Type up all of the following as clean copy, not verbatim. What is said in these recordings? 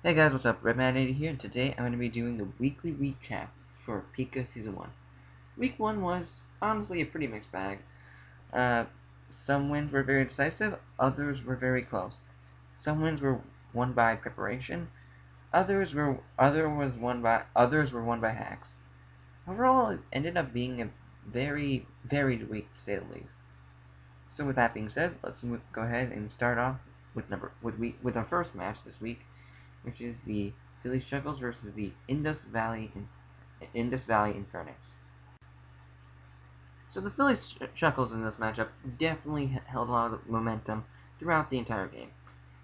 Hey guys, what's up? Redman80 here, and today I'm going to be doing the weekly recap for PICA Season 1. Week 1 was honestly a pretty mixed bag. Uh, some wins were very decisive, others were very close. Some wins were won by preparation, others were won by hacks. Overall, it ended up being a very varied week to say the least. So with that being said, let's go ahead and start off with our first match this week, which is the Philly Shuckles versus the Indus Valley Infernape. So the Philly Shuckles in this matchup definitely held a lot of momentum throughout the entire game.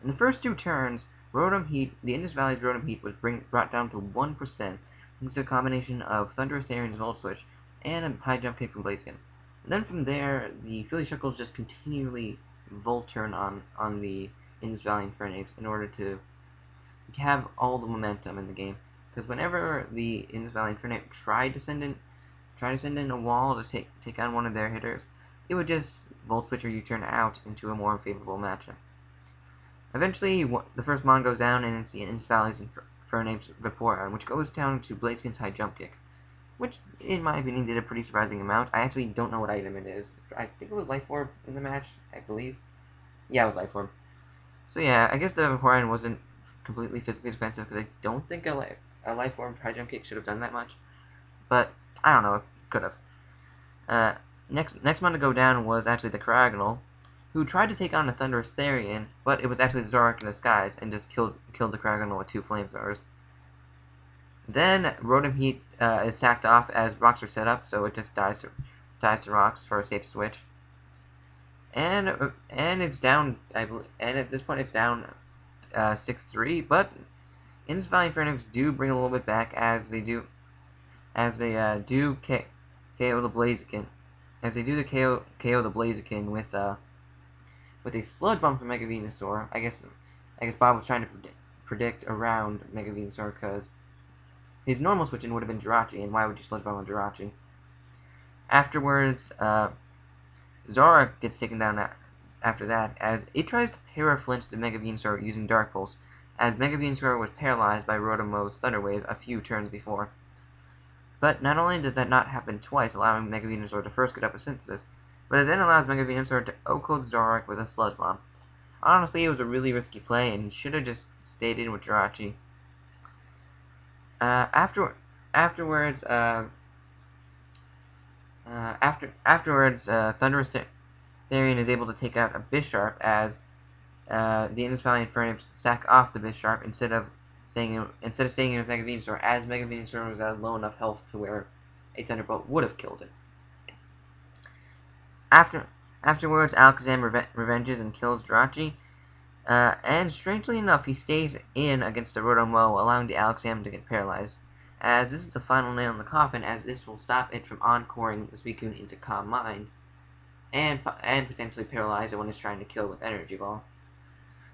In the first two turns, the Indus Valley's Rotom Heat was brought down to 1% thanks to a combination of Thunderous Arian's Volt Switch and a high jump kick from Blaziken. And then from there, the Philly Shuckles just continually Volt Turn on the Indus Valley Infernapes in order to have all the momentum in the game. Because whenever the Indus Valley Infernape tried to send in a wall to take on one of their hitters, it would just Volt Switch or U-turn out into a more favorable matchup. Eventually, the first Mon goes down, and it's the Indus Valley's Infernape's Vaporeon, which goes down to Blaziken's high jump kick, which, in my opinion, did a pretty surprising amount. I actually don't know what item it is. I think it was Life Orb in the match, I believe. Yeah, it was Life Orb. So yeah, I guess the Vaporeon wasn't completely physically defensive, because I don't think a Life Orb high jump kick should have done that much. But, I don't know, it could have. Next one to go down was actually the Caragonal, who tried to take on a Thunderous Therian, but it was actually the Zoroark in disguise, and just killed the Caragonal with two Flamethrowers. Then Rotom Heat is sacked off as rocks are set up, so it just dies to rocks for a safe switch. And it's down, and at this point it's down 6-3, but Indus Valley Infernapes do bring a little bit back as they do KO the Blaziken, with a Sludge Bomb from Mega Venusaur. I guess Bob was trying to predict around Mega Venusaur, because his normal switch-in would have been Jirachi, and why would you Sludge Bomb on Jirachi? Afterwards, Zoroark gets taken down after that, as it tries to Para-Flinch the Mega Venusaur using Dark Pulse, as Mega Venusaur was paralyzed by Rotomo's Thunder Wave a few turns before. But not only does that not happen twice, allowing Mega Venusaur to first get up a Synthesis, but it then allows Mega Venusaur to O-Code Zoroark with a Sludge Bomb. Honestly, it was a really risky play, and he should have just stayed in with Jirachi. Afterwards, Thunderous Therian is able to take out a Bisharp, as the Indus Valley Infernapes sack off the Bisharp instead of staying in with Mega Venusaur, as Mega Venusaur was at low enough health to where a Thunderbolt would have killed it. Afterwards, Alakazam revenges and kills Jirachi, and strangely enough, he stays in against the Rotom-Mow, allowing the Alakazam to get paralyzed, as this is the final nail in the coffin, as this will stop it from encoring the Suicune into Calm Mind, and potentially paralyze it when it's trying to kill with Energy Ball.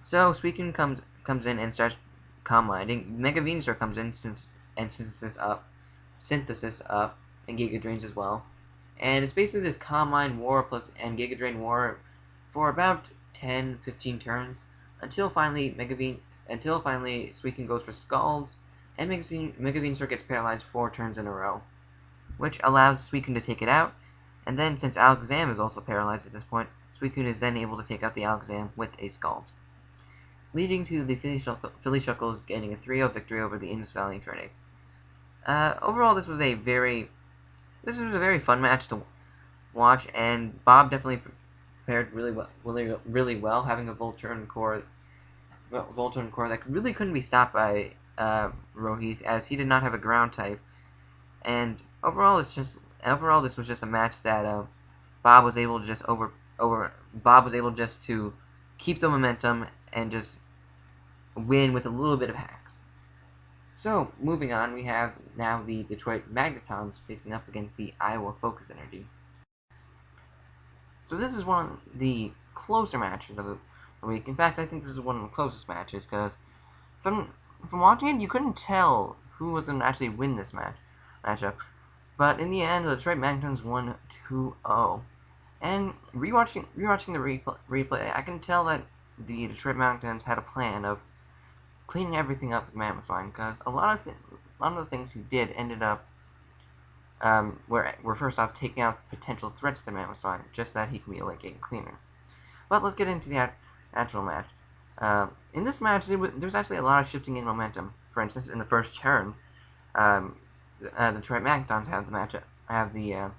So Suicune comes in and starts Calm Minding. Mega Venusaur comes in and Synthesis up, and Giga Drains as well. And it's basically this Calm Mind war and Giga Drain war for about 10-15 turns, until finally Suicune goes for Scalds, and Mega Venusaur gets paralyzed 4 turns in a row, which allows Suicune to take it out. And then, since Alakazam is also paralyzed at this point, Suicune is then able to take out the Alakazam with a Scald, leading to the Philly Shuckles getting a 3-0 victory over the Indus Valley Infernape. Overall, this was a very fun match to watch, and Bob definitely prepared really well, having a Volturn core that really couldn't be stopped by Rohith, as he did not have a ground type. And overall, this was just a match that Bob was able to just to keep the momentum and just win with a little bit of hacks. So, moving on, we have now the Detroit Magnetons facing up against the Iowa Focus Energy. So this is one of the closer matches of the week. In fact, I think this is one of the closest matches, because from watching it, you couldn't tell who was going to actually win this matchup. But in the end, the Detroit Magnetons won 2-0. And rewatching the replay, I can tell that the Detroit Magnetons had a plan of cleaning everything up with Mammothine, because a lot of the things he did ended up were first off taking out potential threats to Mammothine, just that he can be a late game cleaner. But let's get into the actual match. In this match, there was actually a lot of shifting in momentum. For instance, in the first turn, the Detroit Magnetons have the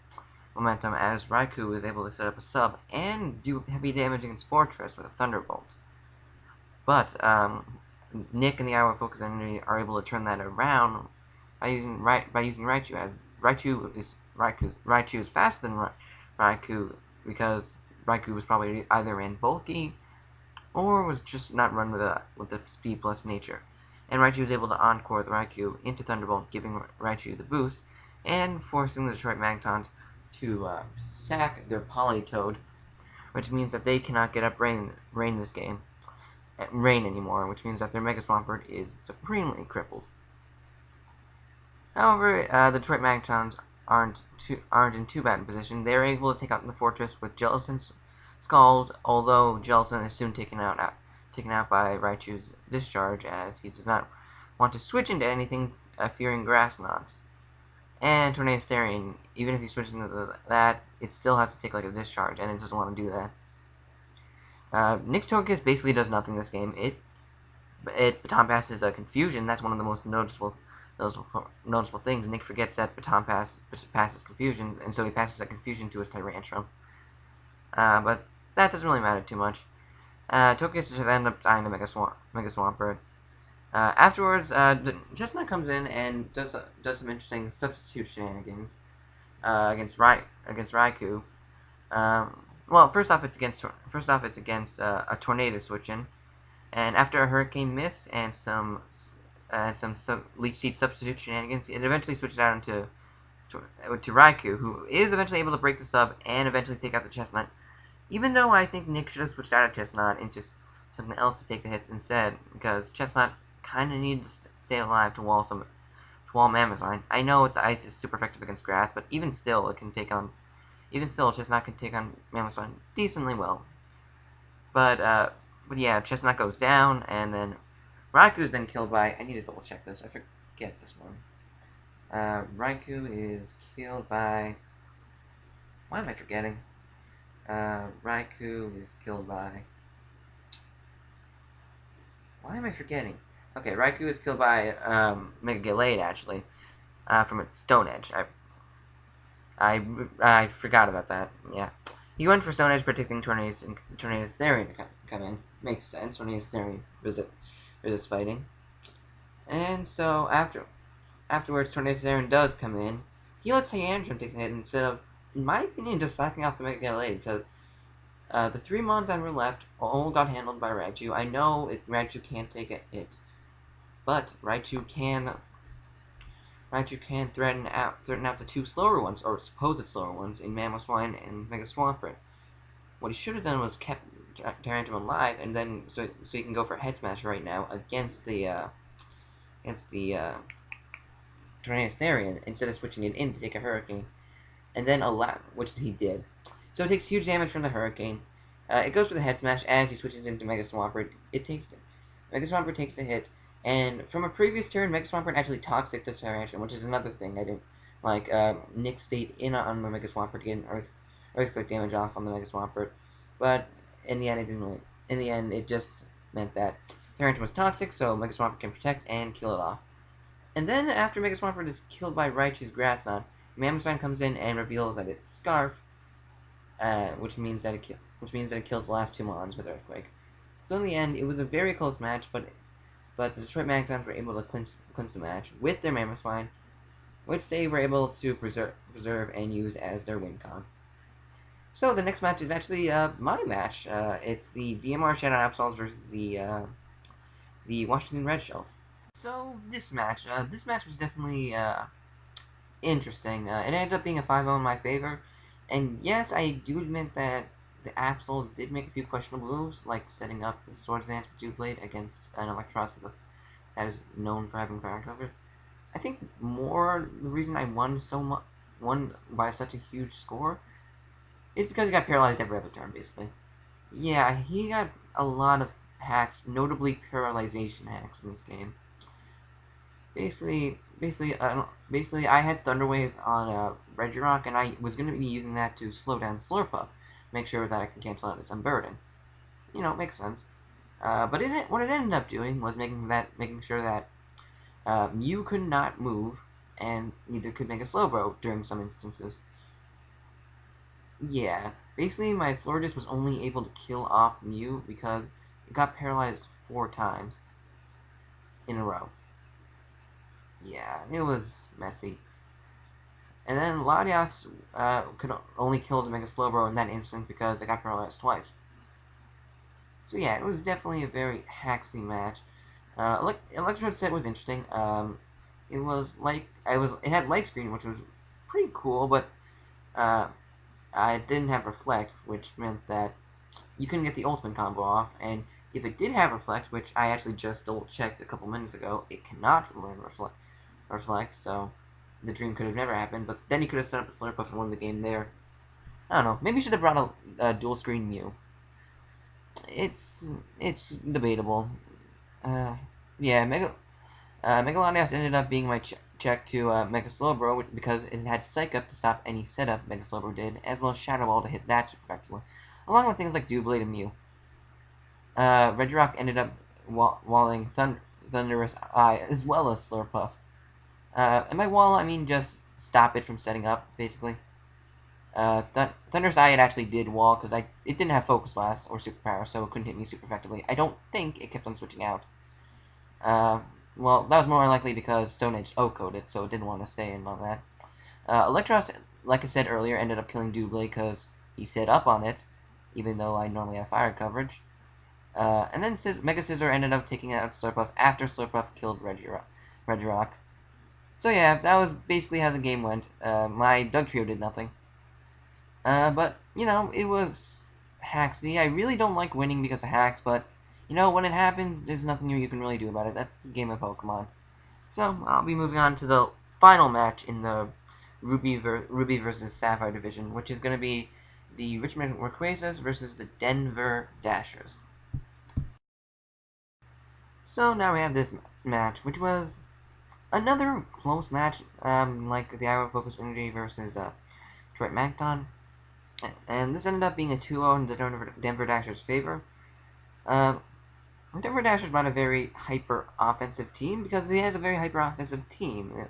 momentum as Raikou is able to set up a sub and do heavy damage against Fortress with a Thunderbolt. But Nick and the Iowa Focus Energy are able to turn that around by using Raichu, as Raichu is faster than Raikou because Raikou was probably either ran bulky or was just not run with the speed plus nature. And Raichu was able to encore the Raikou into Thunderbolt, giving Raichu the boost and forcing the Detroit Magnetons to sack their Politoed, which means that they cannot get up Rain this game. Rain anymore, which means that their Mega Swampert is supremely crippled. However, the Detroit Magnetons aren't in too bad a position. They're able to take out the Fortress with Jellicent's Scald, although Jellicent is soon taken out by Raichu's Discharge, as he does not want to switch into anything fearing Grass Knots. And Tornado Starion, even if he switches into that, it still has to take like a Discharge, and it doesn't want to do that. Nick's Togekiss basically does nothing this game. It Baton passes a Confusion. That's one of the most noticeable things. Nick forgets that Baton passes Confusion, and so he passes a Confusion to his Tyrantrum. But that doesn't really matter too much. Togekiss just ends up dying to Mega Swampert. Afterwards, Chestnut comes in and does some interesting substitute shenanigans against Raikou. Well, first off, it's against a Tornado switch-in, and after a Hurricane miss and some Leech Seed substitute shenanigans, it eventually switched out to Raikou, who is eventually able to break the sub and eventually take out the Chestnut. Even though I think Nick should have switched out of Chestnut and just something else to take the hits instead, because Chestnut kind of needed to stay alive to wall Mammothine. I know its Ice is super effective against Grass, but even still, Chestnut can take on Mammothine decently well. But yeah, Chestnut goes down, and then Raikou is then killed by... I need to double check this. I forget this one. Raikou is killed by... Why am I forgetting? Raikou is killed by... Why am I forgetting? Okay, Raikou is killed by Mega Gallade, actually, from its Stone Edge. I forgot about that. Yeah, he went for Stone Edge, predicting Tornado's Therian to come in. Makes sense. Tornado's Therian resist fighting, and so afterwards, Tornado's Therian does come in. He lets Tyrantrum take the hit instead of, in my opinion, just sacking off the Mega Gallade, because the 3 mons that were left all got handled by Raichu. I know Raichu can't take a hit, but Raichu can threaten out the 2 slower ones, or supposed slower ones, in Mammothine and Mega Swampert. What he should have done was kept Tyrantrum alive, and then so he can go for Head Smash right now against the Tornado Therian instead of switching it in to take a Hurricane, and then which he did. So it takes huge damage from the Hurricane. It goes for the Head Smash as he switches into Mega Swampert. Mega Swampert takes the hit. And from a previous turn, Mega Swampert actually Toxic to Tyrantrum, which is another thing I didn't like. Nick stayed in on the Mega Swampert to get an Earthquake damage off on the Mega Swampert, but in the end, it didn't really. In the end, it just meant that Tyrantrum was toxic, so Mega Swampert can protect and kill it off. And then after Mega Swampert is killed by Raichu's Grass Knot, Mammothine comes in and reveals that it's Scarf, which means that it kills the last 2 mons with Earthquake. So in the end, it was a very close match, but the Detroit Magnetons were able to clinch the match with their Mammothine, which they were able to preserve and use as their win con. So the next match is actually my match. It's the DMR Shadow Absols versus the Washington Red Shells. So this match was definitely interesting. It ended up being a 5-0 in my favor, and yes, I do admit that the Absols did make a few questionable moves, like setting up the Swords Dance with Blade against an Electros that is known for having fire cover. I think the reason I won by such a huge score is because he got paralyzed every other turn, basically. Yeah, he got a lot of hacks, notably paralyzation hacks in this game. Basically, I had Thunderwave on Regirock, and I was going to be using that to slow down Slurpuff, make sure that I can cancel out its Unburden. You know, it makes sense. But what it ended up doing was making sure that Mew could not move, and neither could make a Slowbro during some instances. Yeah, basically my Florges was only able to kill off Mew because it got paralyzed 4 times in a row. Yeah, it was messy. And then Latias could only kill to make a Slowbro in that instance because it got paralyzed twice. So yeah, it was definitely a very hacksy match. Electrode set was interesting. It was like it had light screen, which was pretty cool, but I didn't have reflect, which meant that you couldn't get the ultimate combo off. And if it did have reflect, which I actually just double checked a couple minutes ago, it cannot learn reflect. So the dream could have never happened. But then he could have set up a Slurpuff and won the game there. I don't know. Maybe he should have brought a dual screen Mew. It's debatable. Yeah, Megalodios ended up being my check to Mega Slowbro because it had Psych Up to stop any setup Mega Slowbro did, as well as Shadow Ball to hit that super effectively, along with things like Doublade and Mew. Regirock ended up walling Thunderous Eye as well as Slurpuff. And by wall, I mean just stop it from setting up, basically. Thunderous Eye it actually did wall because it didn't have Focus Blast or Superpower, so it couldn't hit me super effectively. I don't think it kept on switching out. Well, that was more likely because Stone Edge O-coded it, so it didn't want to stay in on that. Electros, like I said earlier, ended up killing Doublade because he set up on it, even though I normally have fire coverage. And then Mega Scizor ended up taking out Slurpuff after Slurpuff killed Regirock. So yeah, that was basically how the game went. My Dugtrio did nothing. But, you know, it was hacksy. I really don't like winning because of hacks, but, you know, when it happens, there's nothing you can really do about it. That's the game of Pokemon. So, I'll be moving on to the final match in the Ruby versus Sapphire division, which is going to be the Richmond Rayquazas versus the Denver Dashers. So, now we have this match, which was another close match, like the Iowa Focus Energy versus Detroit Magneton. And this ended up being a 2-0 in the Denver Dashers' favor. Denver Dashers brought a very hyper-offensive team because he has a very hyper-offensive team.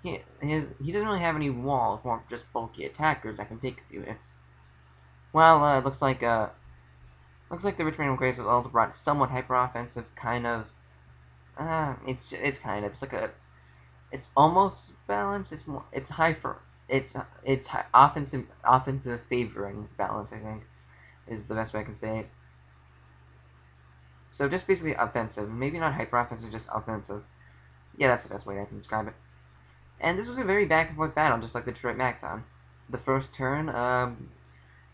He doesn't really have any walls, more just bulky attackers that can take a few hits. Well, it looks like the Richmond Rayquazas also brought somewhat hyper-offensive, kind of. It's almost balanced. It's offensive favoring balance, I think, is the best way I can say it. So just basically offensive, maybe not hyper offensive, just offensive. Yeah, that's the best way I can describe it. And this was a very back and forth battle, just like the Detroit Magneton. The first turn,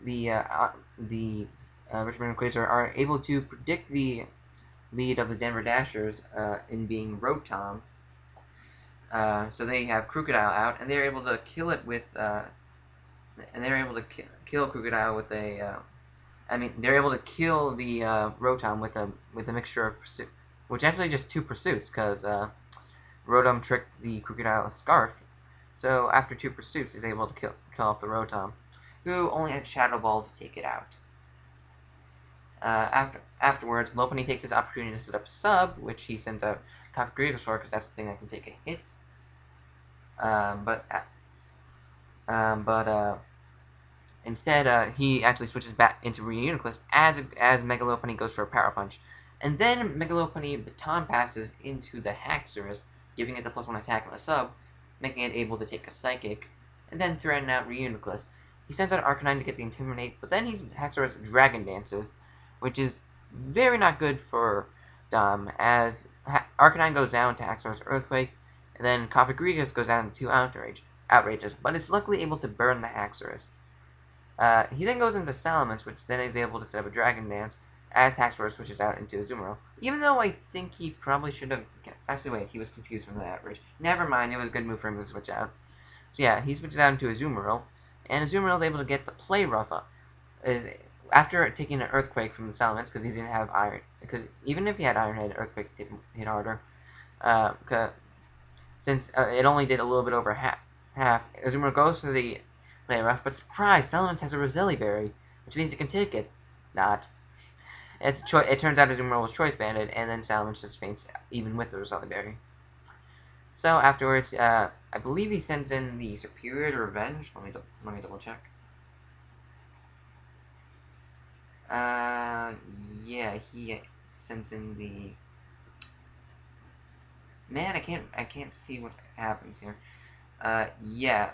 the Richmond Rayquazas are able to predict the lead of the Denver Dashers in being Rotom. So they have Crocodile out, and they're able to kill it with, kill Crocodile with a, they're able to kill the Rotom with a mixture of pursuit, which actually just 2 pursuits, because Rotom tricked the Crocodile Scarf. So after 2 pursuits, he's able to kill off the Rotom, who only had Shadow Ball to take it out. Afterwards, Lopunny takes his opportunity to set up Sub, which he sends out Cofagrigus for, because that's the thing that can take a hit. Instead, he actually switches back into Reuniclus as Mega Lopunny goes for a Power Punch. And then Mega Lopunny Baton passes into the Haxorus, giving it the +1 attack on a Sub, making it able to take a Psychic, and then threaten out Reuniclus. He sends out Arcanine to get the Intimidate, but then Haxorus Dragon Dances, which is very not good for Dom, as Arcanine goes down to Haxorus Earthquake, and then Cofagrigus goes down to 2 Outrages, but it's luckily able to burn the Haxorus. He then goes into Salamence, which then is able to set up a Dragon Dance, as Haxorus switches out into Azumarill. Even though I think he probably should have... Actually, wait, he was confused from the Outrage. Never mind, it was a good move for him to switch out. So yeah, he switches out into Azumarill, and Azumarill is able to get the Play Rough up. after taking an Earthquake from the Salamence, because he didn't have Iron, because even if he had Iron Head, Earthquake hit harder. Since it only did a little bit over half, Azumarill goes for the Play Rough, but surprise, Salamence has a Roselia Berry, which means it can take it. Not. It turns out Azumarill was Choice Banded, and then Salamence just faints even with the Roselia Berry. So afterwards, I believe he sends in the Superior to Revenge. Let me double check. Yeah, he sends in the. Man, I can't see what happens here. Yeah,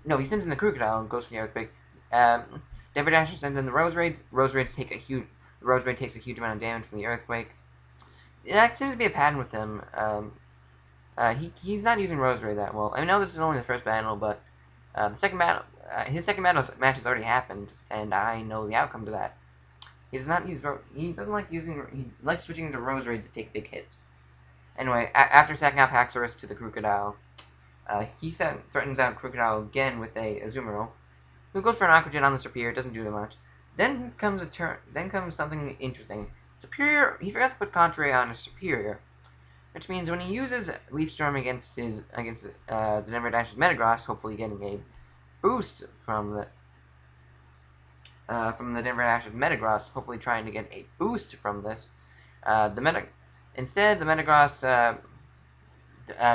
no, he sends in the Crocodile and goes for the Earthquake. Denver Dasher sends in the Rose Raids. The Rose Raid takes a huge amount of damage from the Earthquake. That seems to be a pattern with him. He's not using Rose Raid that well. I know this is only the first battle, but the second battle, his second match has already happened, and I know the outcome to that. He does not use. He doesn't like using. He likes switching to Rose Raid to take big hits. Anyway, after sacking off Haxorus to the Crocodile, he threatens out Crocodile again with a Azumarill, who goes for an Aqua Jet on the Superior. Doesn't do much. Then comes something interesting. Superior. He forgot to put Contrary on his Superior, which means when he uses Leaf Storm against the Denver Dash's Metagross, hopefully getting a boost from the Denver Dash's Metagross, hopefully trying to get a boost from this. Instead, the Metagross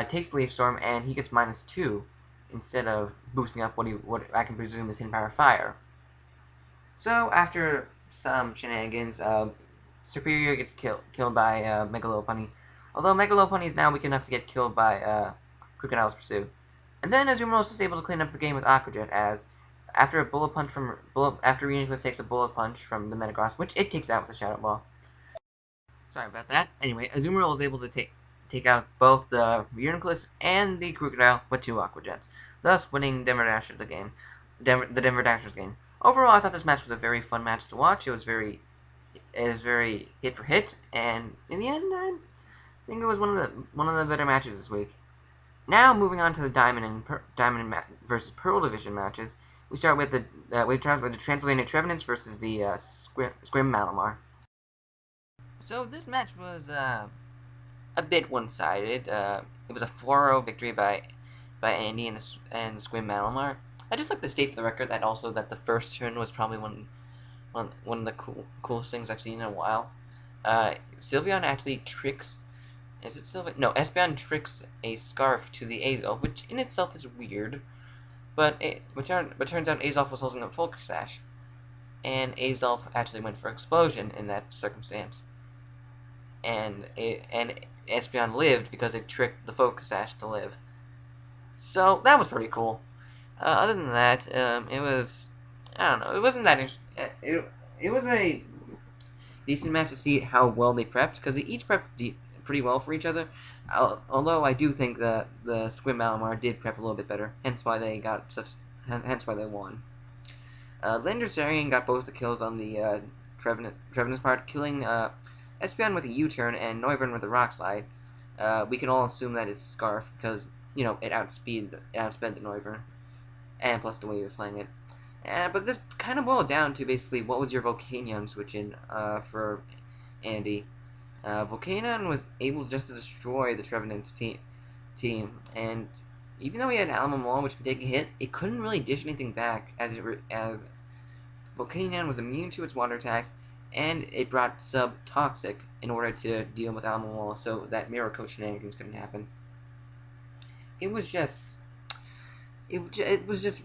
takes Leaf Storm and he gets -2 instead of boosting up what I can presume is Hidden Power Fire. So after some shenanigans, Superior gets killed by Megalopunny. Although Megalopunny is now weak enough to get killed by Crocodile's Pursuit. And then Azumarill is able to clean up the game with Aqua Jet, as after Reuniclus takes a Bullet Punch from the Metagross, which it takes out with a Shadow Ball. Sorry about that. Anyway, Azumarill is able to take out both the Reuniclus and the Crocodile with 2 Aqua Jets, thus winning the Denver Dashers game. Overall, I thought this match was a very fun match to watch. It was very hit for hit, and in the end, I think it was one of the better matches this week. Now, moving on to the Diamond versus Pearl Division matches, we start with the Transylvania Trevenants versus the Sequim Malamar. So this match was a bit one-sided. It was a 4-0 victory by Andy and the Sequim Malamar. I just like to state for the record that the first turn was probably one of the coolest things I've seen in a while. Sylveon actually tricks. Is it Sylveon? No, Espeon tricks a Scarf to the Azelf, which in itself is weird. But turns out Azelf was holding a Focus Sash, and Azelf actually went for Explosion in that circumstance. And Espeon lived because it tricked the Focus Sash to live. So that was pretty cool. Other than that, it was, I don't know, it wasn't that interesting. It was a decent match to see how well they prepped, because they each prepped pretty well for each other. Although I do think that the Sequim Malamar did prep a little bit better, hence why they won. Legendary got both the kills on the Trevenant's part, killing Espeon with a U-turn and Noivern with a Rock Slide. We can all assume that it's Scarf because it outsped the Noivern, and plus the way he was playing it. But this kind of boiled down to basically what was your Volcanion switch in for Andy. Volcanion was able just to destroy the Trevenants team, and even though he had Alamamol, which could take a hit, it couldn't really dish anything back, as Volcanion was immune to its water attacks, and it brought sub-toxic in order to deal with Alamamol, so that Mirror Coat shenanigans couldn't happen. It was just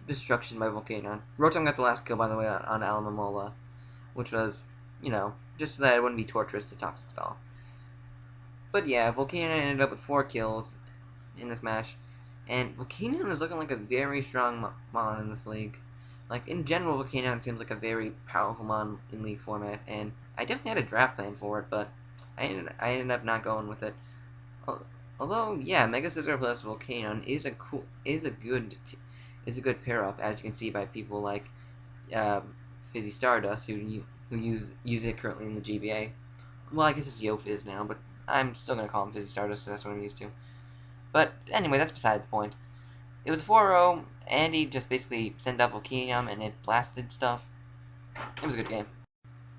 destruction by Volcanion. Rotom got the last kill, by the way, on Alamamol, which was, just so that it wouldn't be torturous to Toxic Stall. But yeah, Volcanion ended up with 4 kills in this match, and Volcanion is looking like a very strong mon in this league. Like, in general, Volcanion seems like a very powerful mon in league format, and I definitely had a draft plan for it, but I ended up not going with it. Although, yeah, Mega Scizor plus Volcanion is a good pair up, as you can see by people like Fizzy Stardust, who use it currently in the GBA. Well, I guess it's YoFizz now, but I'm still gonna call him Fizzy Stardust, so that's what I'm used to. But anyway, that's beside the point. It was 4-0. Andy just basically sent out Volcanion and it blasted stuff. It was a good game.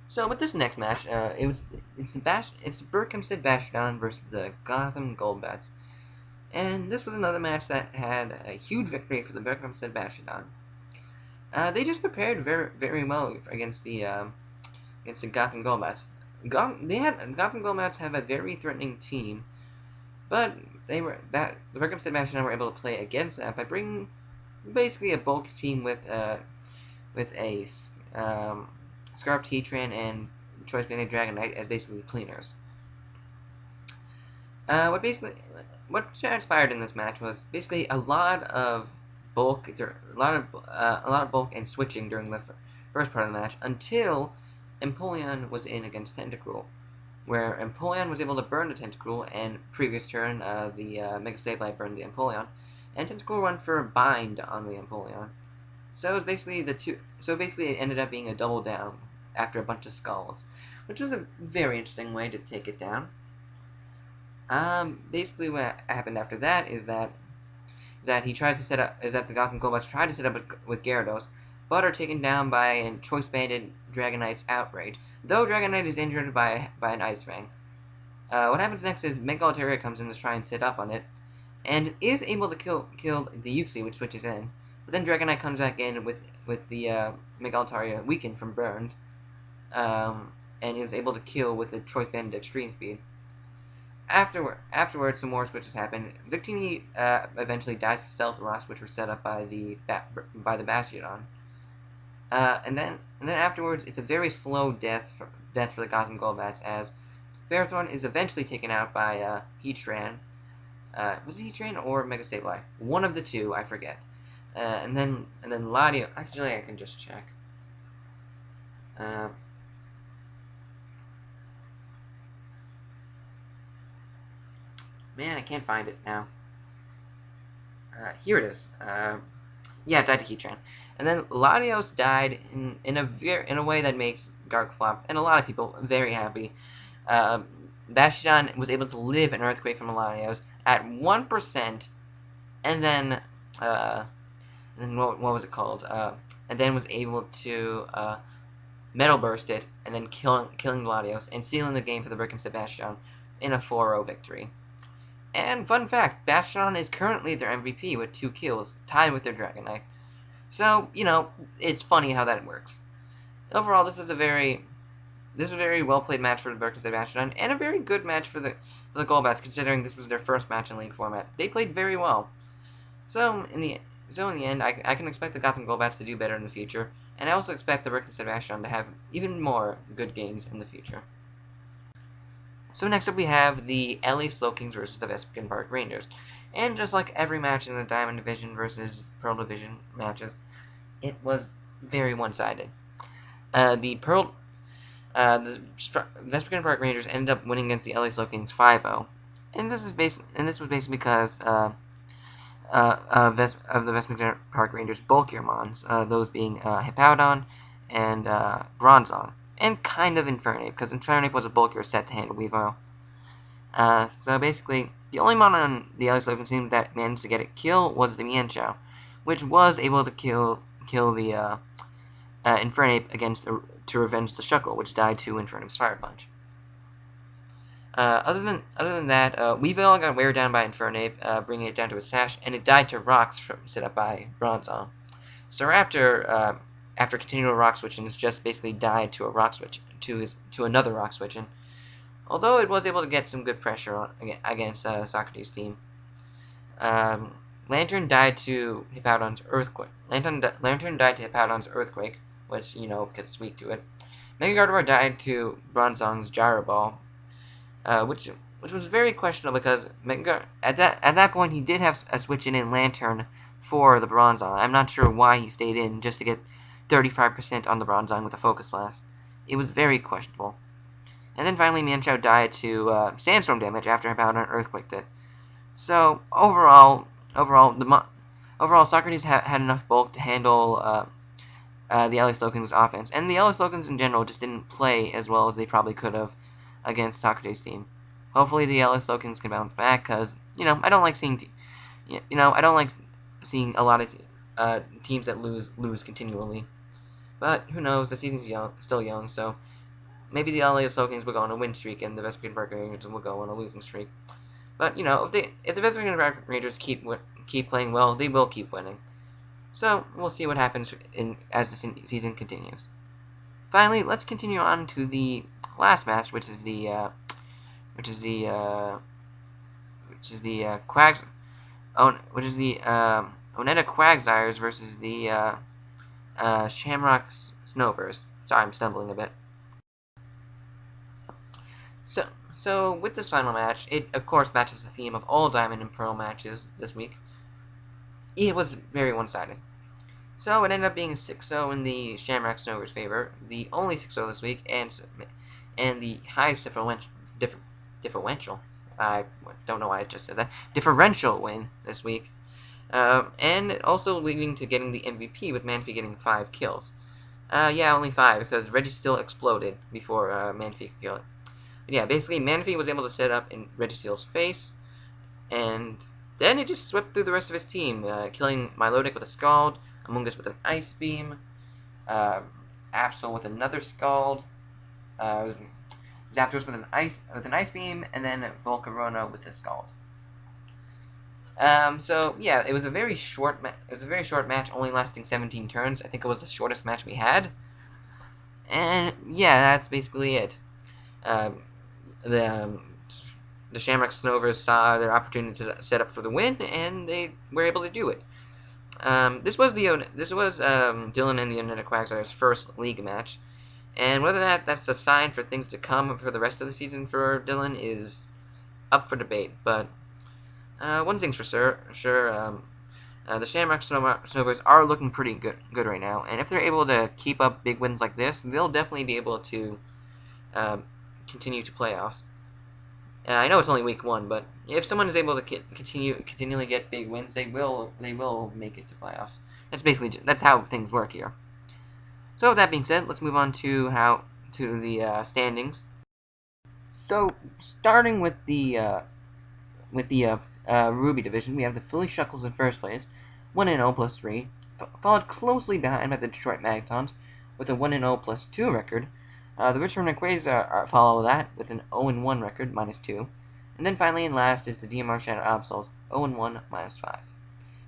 So with this next match, it's the Berkhamsted Bastiodon versus the Gotham Golbats, and this was another match that had a huge victory for the Berkhamsted Bastiodon. They just prepared very well against the Gotham Golbats. Gotham Golbats have a very threatening team, but the Berkhamsted Bastiodon were able to play against that by bringing basically a bulk team with a Scarfed Heatran and Choice Banded Dragonite as basically cleaners. What transpired in this match was basically a lot of bulk, a lot of bulk and switching during the first part of the match until Empoleon was in against Tentacruel, where Empoleon was able to burn the Tentacruel, and previous turn the Mega Sableye burned the Empoleon, and Tentacruel went for a bind on the Empoleon. So it was basically it ended up being a double down after a bunch of skulls, which was a very interesting way to take it down. Basically what happened after that is that the Gotham Golbats tried to set up with Gyarados, but are taken down by a Choice Banded Dragonite's Outrage, though Dragonite is injured by an Ice Fang. What happens next is Mega Altaria comes in to try and sit up on it, and is able to kill the Uxie, which switches in. But then Dragonite comes back in with the Mega Altaria weakened from burned, and is able to kill with the Choice Banded Extreme Speed. Afterwards, some more switches happen. Victini eventually dies to Stealth Rocks, which were set up by the Bastiodon. And then afterwards, it's a very slow death for the Gotham Golbats, as Ferrothorn is eventually taken out by Heatran. Was it Heatran or Mega Sableye? One of the two, I forget. And then Latios. Actually, I can just check. Man, I can't find it now. Here it is. Yeah, it died to Heatran. And then Latios died in a way that makes Gargleflop and a lot of people very happy. Bastiodon was able to live an Earthquake from Latios at 1%, and then what was it called? And then was able to Metal Burst it, and then killing Latios and sealing the game for the Berkhamsted Bastiodon in a 4-0 victory. And fun fact, Bastiodon is currently their MVP with 2 kills, tied with their Dragonite. So, it's funny how that works. Overall, this was a very well played match for the Berkhamsted Bastiodon, and a very good match for the Golbats, considering this was their first match in League format. They played very well. So in the end, I can expect the Gotham Golbats to do better in the future, and I also expect the Berkhamsted Bastiodon to have even more good games in the future. So next up we have the LA Slowkings versus the Vespertine Park Rangers. And just like every match in the Diamond Division versus Pearl Division matches, it was very one-sided. The Vespertine Park Rangers ended up winning against the LA Slowkings 5-0. And this was basically because of the Vespertine Park Rangers bulkier mons, those being Hippowdon and Bronzong. And kind of Infernape, because Infernape was a bulkier set to handle Weavile. So basically, the only mon on the LA Slowking team that managed to get a kill was the Mienshao, which was able to kill the Infernape to revenge the Shuckle, which died to Infernape's Fire Punch. Other than that, Weavile got wear down by Infernape, bringing it down to a sash, and it died to rocks set up by Bronzong. So Raptor, after continual rock switching, just basically died to a rock switch to another rock switching. Although it was able to get some good pressure against Socrates' team. Lantern died to Hippowdon's Earthquake. Lantern died to Hippowdon's Earthquake, which, because it's weak to it. Mega Gardevoir died to Bronzong's Gyro Ball, which was very questionable because at that point he did have a switch in Lantern for the Bronzong. I'm not sure why he stayed in just to get 35% on the Bronzong with a Focus Blast. It was very questionable. And then finally, Mienshao died to Sandstorm damage after Hippowdon Earthquaked it. So overall, Socrates had enough bulk to handle the LA Slowkings' offense, and the LA Slowkings in general just didn't play as well as they probably could have against Socrates' team. Hopefully, the LA Slowkings can bounce back, because I don't like seeing a lot of teams that lose continually. But who knows? The season's still young, so maybe the LA Slow Kings will go on a win streak, and the Vespertine Park Rangers will go on a losing streak. But if the Vespertine Park Rangers keep playing well, they will keep winning. So we'll see what happens as the season continues. Finally, let's continue on to the last match, which is the Oneonta Quagsires versus the Shamrock Snovers. Sorry, I'm stumbling a bit. So with this final match, it of course matches the theme of all Diamond and Pearl matches this week. It was very one-sided. So it ended up being 6-0 in the Shamrock Snovers' favor, the only 6-0 this week, and the highest differential. I don't know why I just said that. Differential win this week, and also leading to getting the MVP with Manphy getting 5 kills. Yeah, only 5 because Registeel exploded before Manphy could kill it. But yeah, basically Manphy was able to set up in Registeel's face, and then it just swept through the rest of his team, killing Milotic with a Scald, Amoonguss with an Ice Beam, Absols with another Scald, Zapdos with an Ice Beam, and then Volcarona with a Scald. So yeah, it was a very short match, only lasting 17 turns. I think it was the shortest match we had. And yeah, that's basically it. The Shamrock Snovers saw their opportunity to set up for the win, and they were able to do it. This was Dylan and the Oneonta Quagsires' first league match, and whether that's a sign for things to come for the rest of the season for Dylan is up for debate. But one thing's for sure, the Shamrock Snovers are looking pretty good right now, and if they're able to keep up big wins like this, they'll definitely be able to continue to playoffs. I know it's only week 1, but if someone is able to continually get big wins, they will make it to playoffs. That's how things work here. So with that being said, let's move on to the standings. So starting with the Ruby division, we have the Philly Shuckles in first place, 1-0 plus 3, followed closely behind by the Detroit Magnetons with a 1-0 plus 2 record. The Richmond Quagsires follow that with an 0-1 record, minus 2. And then finally, in last, is the DMR Shadow Absols, 0-1, minus 5.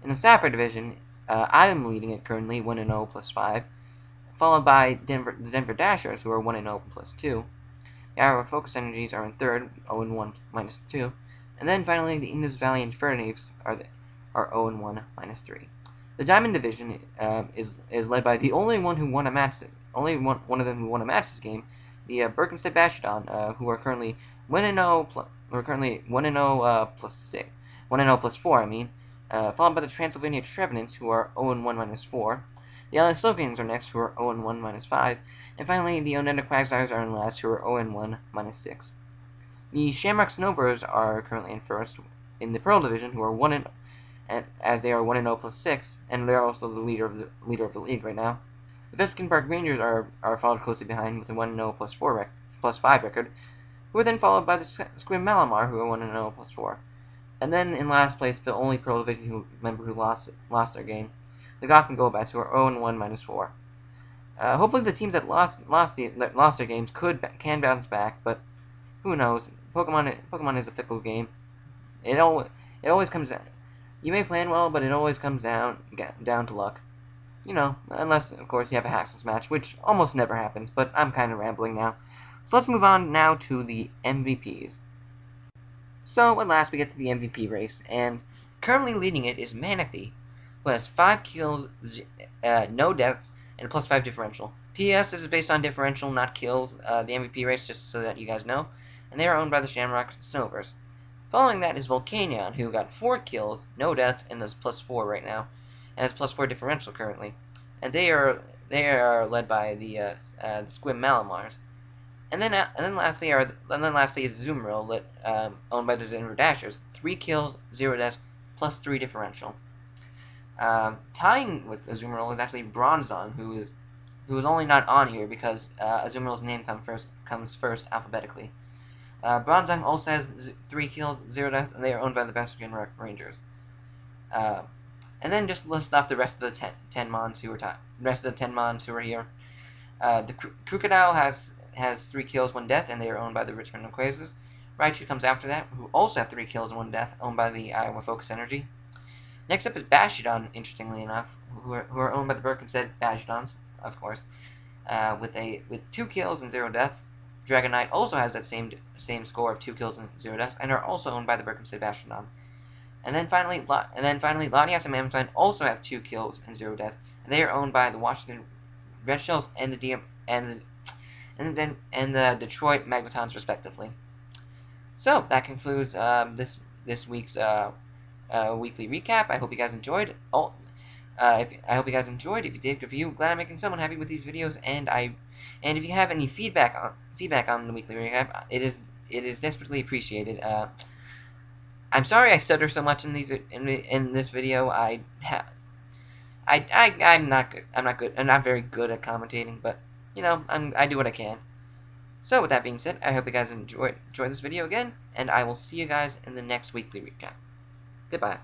In the Sapphire division, I am leading it currently, 1-0 plus 5, followed by the Denver Dashers, who are 1-0 plus 2. The Iowa Focus Energies are in third, 0-1, minus 2. And then finally, the Indus Valley Infernapes are 0-1, minus 3. The Diamond division is led by the only one who won a match. Only one of them who won a match this game, the Berkhamsted Bastiodon, who are currently 1-0 plus 6, 1-0 plus 4. I mean, followed by the Transylvania Trevenants, who are 0-1 minus 4. The LA Slowkings are next, who are 0-1 minus 5, and finally the Oneonta Quagsires are in last, who are 0-1 minus 6. The Shamrock Snovers are currently in first in the Pearl division, who are as they are 1-0 plus 6, and they are also the leader of the league right now. The Vespertine Park Rangers are followed closely behind with a 1-0 plus 5 record, who are then followed by the Sequim Malamars, who are 1-0 plus 4. And then in last place, the only Pearl Division member who lost their game, the Gotham Golbats, who are 0-1 minus 4. Hopefully the teams that lost their games can bounce back, but who knows? Pokemon is a fickle game. It always comes down. You may plan well, but it always comes down to luck. Unless, of course, you have a Haxless match, which almost never happens, but I'm kind of rambling now. So let's move on now to the MVPs. So, at last, we get to the MVP race, and currently leading it is Manaphy, who has 5 kills, no deaths, and a plus 5 differential. P.S. This is based on differential, not kills, the MVP race, just so that you guys know, and they are owned by the Shamrock Snovers. Following that is Volcanion, who got 4 kills, no deaths, and is plus 4 right now, and has plus 4 differential currently. And they are led by the Sequim Malamars. And then lastly is Zoomeril, owned by the Denver Dashers. 3 kills, 0 deaths, plus 3 differential. Tying with Azumarill is actually Bronzong, who is only not on here because Azumaril's name comes first alphabetically. Bronzong also has 3 kills, 0 deaths, and they are owned by the Vespertine Rangers. And then just list off the rest of the 10 Mons who are here. The Crocodile has 3 kills, 1 death, and they are owned by the Richmond and Quagsires. Raichu comes after that, who also have 3 kills and 1 death, owned by the Iowa Focus Energy. Next up is Bastiodon, interestingly enough, who are owned by the Berkhamsted Bastiodons, of course, with 2 kills and 0 deaths. Dragonite also has that same score of 2 kills and 0 deaths, and are also owned by the Berkhamsted Bastiodon. And then finally, Latias and Malamars also have 2 kills and 0 deaths, and they are owned by the Washington Red Shells and the Detroit Magnetons, respectively. So that concludes this week's weekly recap. I hope you guys enjoyed. I hope you guys enjoyed. If you did, good for you. Glad I'm making someone happy with these videos. And if you have any feedback on the weekly recap, it is desperately appreciated. I'm sorry I stutter so much in this video. I'm not good. I'm not very good at commentating, but you know, I do what I can. So with that being said, I hope you guys enjoy this video again, and I will see you guys in the next weekly recap. Goodbye.